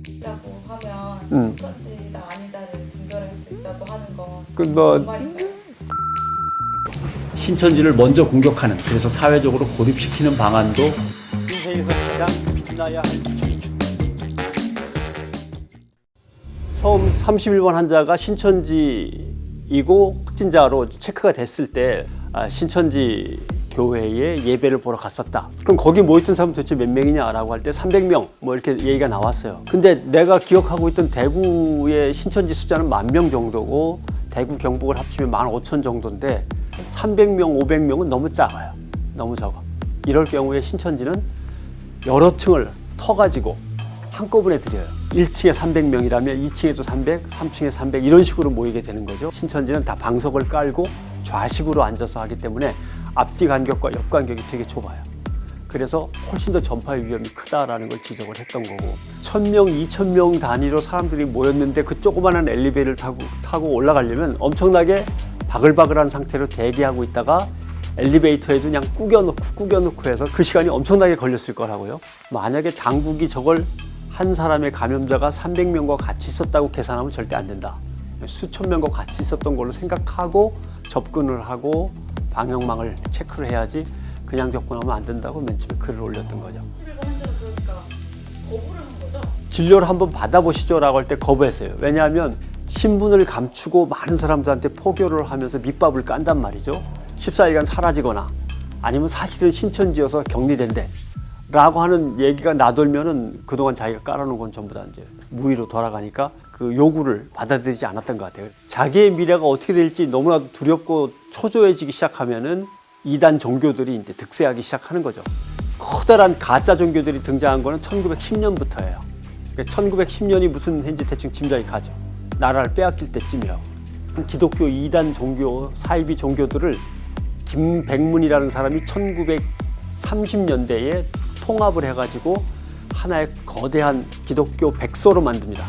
라고 하면 신천지다 아니다를 분별할 수 있다고 하는 건 뭐 정말인가요? 신천지를 먼저 공격하는, 그래서 사회적으로 고립시키는 방안도 인생에서 가장 빛나야 할 기준. 처음 31번 환자가 신천지이고 확진자로 체크가 됐을 때 신천지 교회에 예배를 보러 갔었다. 그럼 거기 모였던 사람 도대체 몇 명이냐라고 할 때 300명 뭐 이렇게 얘기가 나왔어요. 근데 내가 기억하고 있던 대구의 신천지 숫자는 10,000명 정도고 대구 경북을 합치면 15,000 정도인데 300명, 500명은 너무 작아요. 너무 적어. 이럴 경우에 신천지는 여러 층을 터가지고 한꺼번에 드려요. 1층에 300명이라면 2층에도 300, 3층에 300 이런 식으로 모이게 되는 거죠. 신천지는 다 방석을 깔고 좌식으로 앉아서 하기 때문에 앞뒤 간격과 옆 간격이 되게 좁아요. 그래서 훨씬 더 전파 위험이 크다라는 걸 지적을 했던 거고 1,000명, 2,000명 단위로 사람들이 모였는데 그 조그마한 엘리베이터를 타고 올라가려면 엄청나게 바글바글한 상태로 대기하고 있다가 엘리베이터에도 그냥 꾸겨놓고 해서 그 시간이 엄청나게 걸렸을 거라고요. 만약에 당국이 저걸 한 사람의 감염자가 300명과 같이 있었다고 계산하면 절대 안 된다. 수천 명과 같이 있었던 걸로 생각하고 접근을 하고 방역망을 체크를 해야지 그냥 접근하면 안 된다고 맨 처음에 글을 올렸던 거죠. 11번 환자는 그러니까 거부를 한 거죠? 진료를 한번 받아보시죠 라고 할 때 거부했어요. 왜냐하면 신분을 감추고 많은 사람들한테 포교를 하면서 밑밥을 깐단 말이죠. 14일간 사라지거나 아니면 사실은 신천지여서 격리된대 라고 하는 얘기가 나돌면은 그동안 자기가 깔아놓은 건 전부 다 이제 무위로 돌아가니까 그 요구를 받아들이지 않았던 것 같아요. 자기의 미래가 어떻게 될지 너무나도 두렵고 초조해지기 시작하면은 이단 종교들이 이제 득세하기 시작하는 거죠. 커다란 가짜 종교들이 등장한 거는 1910년부터예요. 그러니까 1910년이 무슨 해인지 대충 짐작이 가죠. 나라를 빼앗길 때쯤이라고. 기독교 이단 종교, 사이비 종교들을 김백문이라는 사람이 1930년대에 통합을 해가지고 하나의 거대한 기독교 백서로 만듭니다.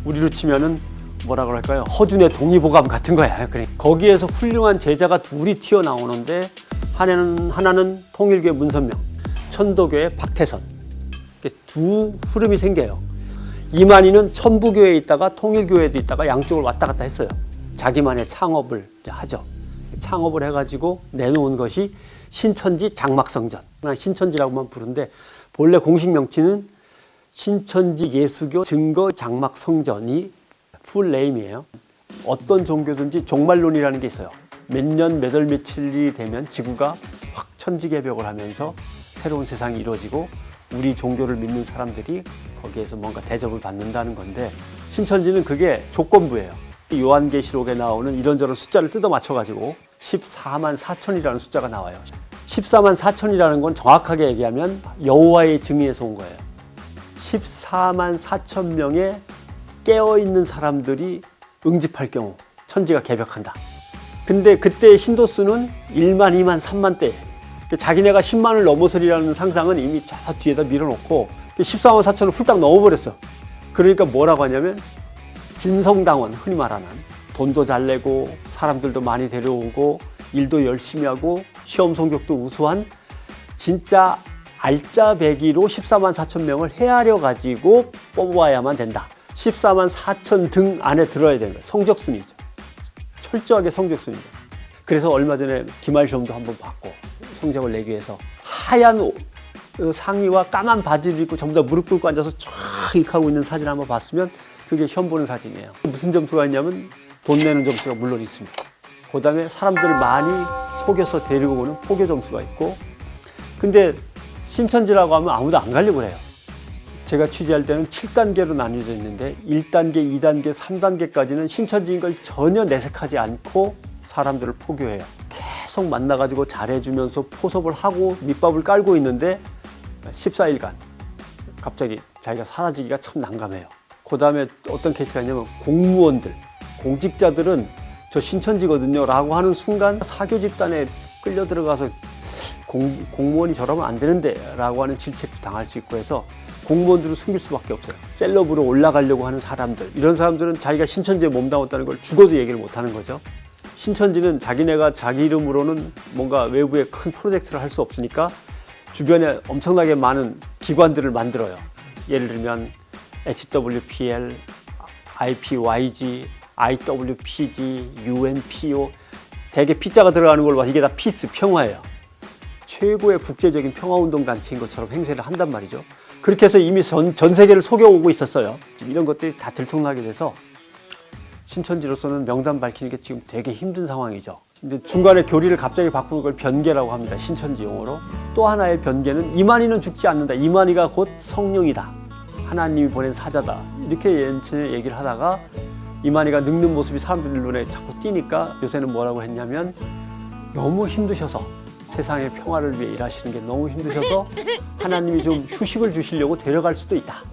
우리로 치면은 뭐라 그럴까요? 허준의 동의보감 같은 거야. 그러니까 거기에서 훌륭한 제자가 둘이 튀어나오는데 하나는 통일교의 문선명, 천도교의 박태선. 두 흐름이 생겨요. 이만희는 천부교회에 있다가 통일교회에도 있다가 양쪽을 왔다 갔다 했어요. 자기만의 창업을 하죠. 창업을 해가지고 내놓은 것이 신천지 장막성전. 그냥 신천지라고만 부르는데 본래 공식 명칭은 신천지 예수교 증거 장막성전이 풀 네임이에요. 어떤 종교든지 종말론이라는 게 있어요. 몇 년, 몇 월, 며칠이 되면 지구가 확 천지개벽을 하면서 새로운 세상이 이루어지고 우리 종교를 믿는 사람들이 거기에서 뭔가 대접을 받는다는 건데 신천지는 그게 조건부예요. 요한계시록에 나오는 이런저런 숫자를 뜯어 맞춰가지고 14만 4천이라는 숫자가 나와요. 14만 4천이라는 건 정확하게 얘기하면 여호와의 증인에서 온 거예요. 14만 4천 명의 깨어있는 사람들이 응집할 경우 천지가 개벽한다. 근데 그때 신도수는 1만, 2만, 3만 대. 자기네가 10만을 넘어서리라는 상상은 이미 저 뒤에다 밀어놓고 14만 4천을 훌딱 넘어버렸어. 그러니까 뭐라고 하냐면 진성당원, 흔히 말하는 돈도 잘 내고 사람들도 많이 데려오고 일도 열심히 하고 시험 성적도 우수한 진짜 알짜배기로 14만 4천 명을 헤아려 가지고 뽑아야만 된다. 14만 4천 등 안에 들어야 되는 거예요. 성적순이죠. 철저하게 성적순이죠. 그래서 얼마 전에 기말 시험도 한번 봤고 성적을 내기 위해서 하얀 상의와 까만 바지를 입고 전부 다 무릎 꿇고 앉아서 쫙 이렇게 하고 있는 사진 한번 봤으면 그게 시험 보는 사진이에요. 무슨 점수가 있냐면 돈 내는 점수가 물론 있습니다. 그 다음에 사람들을 많이 속여서 데리고 오는 포교 점수가 있고 근데 신천지라고 하면 아무도 안 가려고 해요. 제가 취재할 때는 7단계로 나뉘어져 있는데 1단계, 2단계, 3단계까지는 신천지인 걸 전혀 내색하지 않고 사람들을 포교해요. 계속 만나가지고 잘해주면서 포섭을 하고 밑밥을 깔고 있는데 14일간 갑자기 자기가 사라지기가 참 난감해요. 그 다음에 어떤 케이스가 있냐면 공무원들, 공직자들은 저 신천지거든요 라고 하는 순간 사교 집단에 끌려 들어가서 공무원이 저러면 안 되는데 라고 하는 질책도 당할 수 있고 해서 공무원들을 숨길 수밖에 없어요. 셀럽으로 올라가려고 하는 사람들, 이런 사람들은 자기가 신천지에 몸담았다는 걸 죽어도 얘기를 못하는 거죠. 신천지는 자기네가 자기 이름으로는 뭔가 외부에 큰 프로젝트를 할 수 없으니까 주변에 엄청나게 많은 기관들을 만들어요. 예를 들면 HWPL, IPYG, IWPG, UNPO 대개 P자가 들어가는 걸로 봐. 이게 다 피스, 평화예요. 최고의 국제적인 평화운동 단체인 것처럼 행세를 한단 말이죠. 그렇게 해서 이미 전 세계를 속여오고 있었어요. 이런 것들이 다 들통나게 돼서 신천지로서는 명단 밝히는 게 지금 되게 힘든 상황이죠. 근데 중간에 교리를 갑자기 바꾸는 걸 변계라고 합니다. 신천지 용어로. 또 하나의 변계는 이만희는 죽지 않는다. 이만희가 곧 성령이다. 하나님이 보낸 사자다. 이렇게 연천에 얘기를 하다가 이만희가 늙는 모습이 사람들 눈에 자꾸 띄니까 요새는 뭐라고 했냐면 너무 힘드셔서 세상의 평화를 위해 일하시는 게 너무 힘드셔서 하나님이 좀 휴식을 주시려고 데려갈 수도 있다.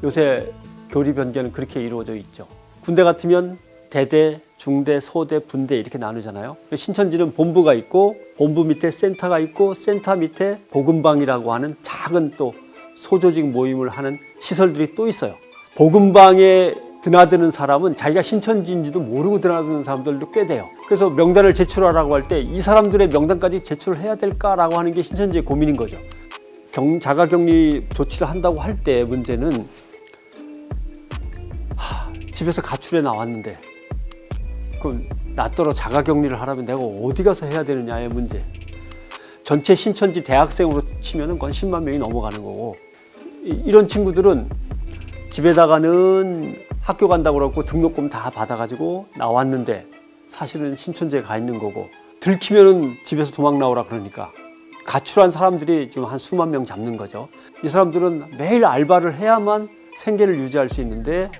요새 교리 변계는 그렇게 이루어져 있죠. 군대 같으면 대대, 중대, 소대, 분대 이렇게 나누잖아요. 신천지는 본부가 있고 본부 밑에 센터가 있고 센터 밑에 복음방이라고 하는 작은 또 소조직 모임을 하는 시설들이 또 있어요. 복음방에 드나드는 사람은 자기가 신천지인지도 모르고 드나드는 사람들도 꽤 돼요. 그래서 명단을 제출하라고 할 때 이 사람들의 명단까지 제출을 해야 될까라고 하는 게 신천지의 고민인 거죠. 자가격리 조치를 한다고 할 때 문제는 집에서 가출해 나왔는데 그럼 나더러 자가격리를 하라면 내가 어디 가서 해야 되느냐의 문제. 전체 신천지 대학생으로 치면은 그건 10만 명이 넘어가는 거고 이런 친구들은 집에다가는 학교 간다고 그러고 등록금 다 받아가지고 나왔는데 사실은 신천지에 가 있는 거고 들키면은 집에서 도망 나오라 그러니까 가출한 사람들이 지금 한 수만 명 잡는 거죠. 이 사람들은 매일 알바를 해야만 생계를 유지할 수 있는데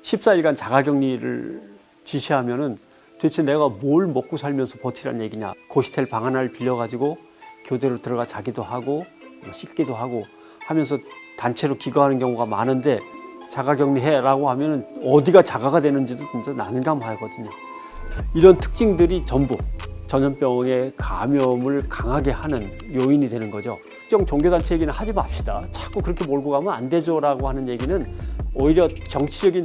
14일간 자가격리를 지시하면은 도대체 내가 뭘 먹고 살면서 버티라는 얘기냐. 고시텔 방 하나를 빌려가지고 교대로 들어가 자기도 하고 씻기도 하고 하면서 단체로 기거하는 경우가 많은데 자가격리해라고 하면은 어디가 자가가 되는지도 진짜 난감하거든요. 이런 특징들이 전부 전염병의 감염을 강하게 하는 요인이 되는 거죠. 특정 종교단체 얘기는 하지 맙시다. 자꾸 그렇게 몰고 가면 안 되죠라고 하는 얘기는 오히려 정치적인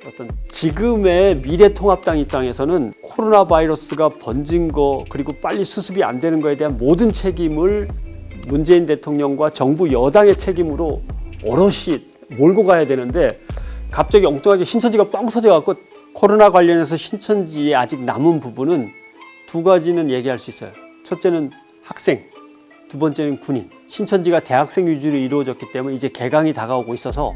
어떤 지금의 미래통합당 입장에서는 코로나 바이러스가 번진 거 그리고 빨리 수습이 안 되는 거에 대한 모든 책임을 문재인 대통령과 정부 여당의 책임으로 오롯이 몰고 가야 되는데 갑자기 엉뚱하게 신천지가 뻥 서져갖고 코로나 관련해서 신천지에 아직 남은 부분은 두 가지는 얘기할 수 있어요. 첫째는 학생, 두 번째는 군인. 신천지가 대학생 위주로 이루어졌기 때문에 이제 개강이 다가오고 있어서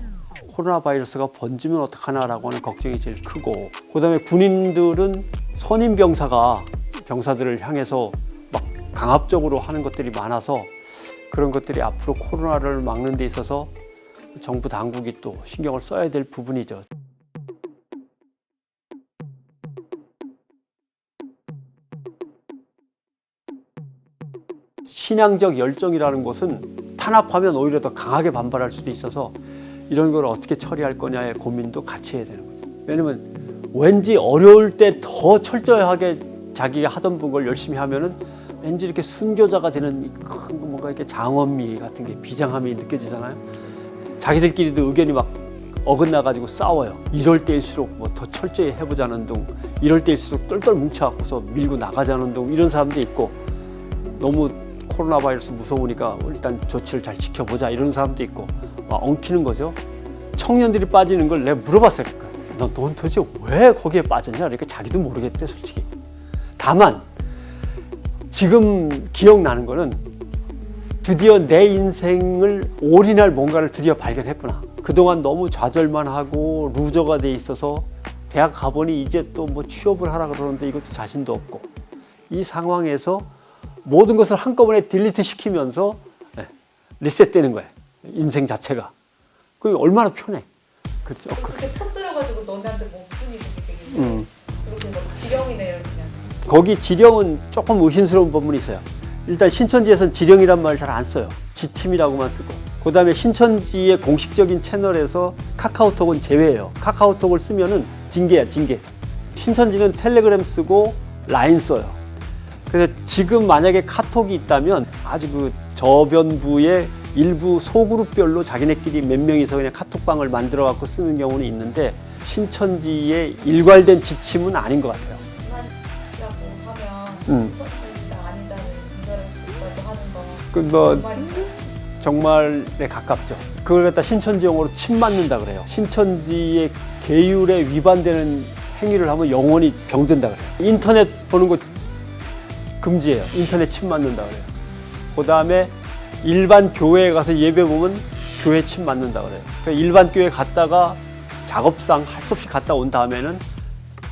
코로나 바이러스가 번지면 어떡하나라고 하는 걱정이 제일 크고 그다음에 군인들은 선임 병사가 병사들을 향해서 막 강압적으로 하는 것들이 많아서 그런 것들이 앞으로 코로나를 막는 데 있어서 정부 당국이 또 신경을 써야 될 부분이죠. 신앙적 열정이라는 것은 탄압하면 오히려 더 강하게 반발할 수도 있어서 이런 걸 어떻게 처리할 거냐의 고민도 같이 해야 되는 거죠. 왜냐면 왠지 어려울 때 더 철저하게 자기가 하던 걸 열심히 하면은 왠지 이렇게 순교자가 되는 뭔가 이렇게 장엄미 같은 게 비장함이 느껴지잖아요. 자기들끼리도 의견이 막 어긋나가지고 싸워요. 이럴 때일수록 뭐 더 철저히 해보자는 둥, 이럴 때일수록 똘똘 뭉쳐갖고서 밀고 나가자는 둥 이런 사람도 있고 너무 코로나 바이러스 무서우니까 일단 조치를 잘 지켜보자 이런 사람도 있고 막 엉키는 거죠. 청년들이 빠지는 걸 내가 물어봤어요. 넌 도대체 왜 거기에 빠졌냐? 그러니까 자기도 모르겠대 솔직히. 다만 지금 기억나는 거는 드디어 내 인생을 올인할 뭔가를 드디어 발견했구나. 그동안 너무 좌절만 하고 루저가 돼 있어서 대학 가보니 이제 또 뭐 취업을 하라 그러는데 이것도 자신도 없고 이 상황에서 모든 것을 한꺼번에 딜리트 시키면서 리셋되는 거예요. 인생 자체가. 그게 얼마나 편해. 그렇죠. 그렇게 터뜨려가지고 너네한테 뭐 무슨 일이 되게 그렇게 뭐 지령이네 이렇게 그냥. 거기 지령은 조금 의심스러운 부분이 있어요. 일단 신천지에서는 지령이란 말을 잘 안 써요. 지침이라고만 쓰고. 그 다음에 신천지의 공식적인 채널에서 카카오톡은 제외예요. 카카오톡을 쓰면은 징계야, 징계. 신천지는 텔레그램 쓰고 라인 써요. 그래서 지금 만약에 카톡이 있다면 아주 그 저변부의 일부 소그룹별로 자기네끼리 몇 명이서 그냥 카톡방을 만들어 갖고 쓰는 경우는 있는데 신천지의 일괄된 지침은 아닌 것 같아요. 신천지라고 하면 신천지가 아니다를 분별할 수 있다고 하는 거 그 뭐 정말인가요? 정말에 가깝죠. 그걸 갖다 신천지용어로 침 맞는다 그래요. 신천지의 계율에 위반되는 행위를 하면 영원히 병든다 그래요. 인터넷 보는 거 금지예요. 인터넷 침 맞는다 그래요. 그 다음에 일반 교회에 가서 예배 보면 교회 침 맞는다 그래요. 그러니까 일반 교회 갔다가 작업상 할 수 없이 갔다 온 다음에는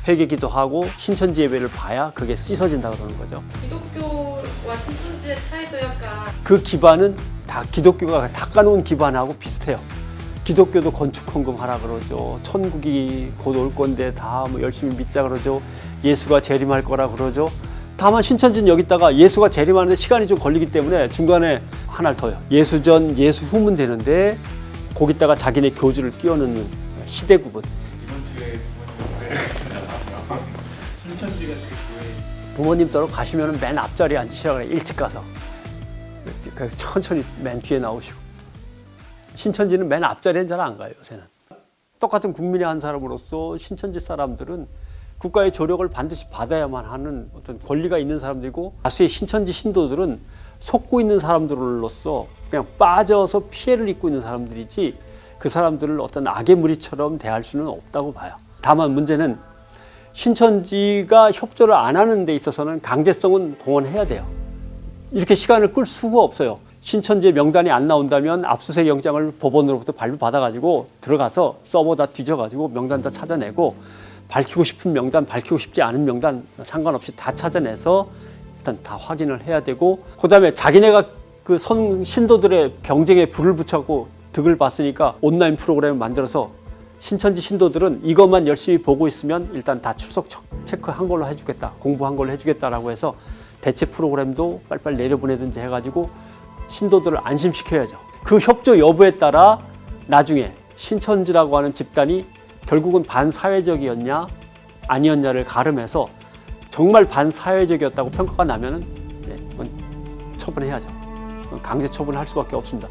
회개 기도하고 신천지 예배를 봐야 그게 씻어진다 그러는 거죠. 기독교와 신천지의 차이도 약간 그 기반은 다 기독교가 닦아놓은 기반하고 비슷해요. 기독교도 건축 헌금하라 그러죠. 천국이 곧 올 건데 다 뭐 열심히 믿자 그러죠. 예수가 재림할 거라 그러죠. 다만 신천지는 여기다가 예수가 재림하는데 시간이 좀 걸리기 때문에 중간에 하나를 더요. 예수 전, 예수 후면 되는데 거기다가 자기네 교주를 끼워 넣는 시대 구분. 이번 주에 부모님 교회를 가신다고요. 신천지 같은 교회. 부모님 따로 가시면 맨 앞자리에 앉으시라 그래. 일찍 가서. 천천히 맨 뒤에 나오시고. 신천지는 맨 앞자리엔 잘 안 가요, 요새는. 똑같은 국민의 한 사람으로서 신천지 사람들은 국가의 조력을 반드시 받아야만 하는 어떤 권리가 있는 사람들이고, 다수의 신천지 신도들은 속고 있는 사람들로서 그냥 빠져서 피해를 입고 있는 사람들이지 그 사람들을 어떤 악의 무리처럼 대할 수는 없다고 봐요. 다만 문제는 신천지가 협조를 안 하는 데 있어서는 강제성은 동원해야 돼요. 이렇게 시간을 끌 수가 없어요. 신천지의 명단이 안 나온다면 압수수색 영장을 법원으로부터 발부받아가지고 들어가서 서버 다 뒤져가지고 명단 다 찾아내고, 밝히고 싶은 명단, 밝히고 싶지 않은 명단 상관없이 다 찾아내서 일단 다 확인을 해야 되고, 그 다음에 자기네가 그 신도들의 경쟁에 불을 붙였고 득을 봤으니까 온라인 프로그램을 만들어서 신천지 신도들은 이것만 열심히 보고 있으면 일단 다 출석 체크한 걸로 해주겠다, 공부한 걸로 해주겠다라고 해서 대체 프로그램도 빨리빨리 내려보내든지 해가지고 신도들을 안심시켜야죠. 그 협조 여부에 따라 나중에 신천지라고 하는 집단이 결국은 반사회적이었냐 아니었냐를 가름해서 정말 반사회적이었다고 평가가 나면은 그건 처분해야죠. 강제 처분을 할 수밖에 없습니다.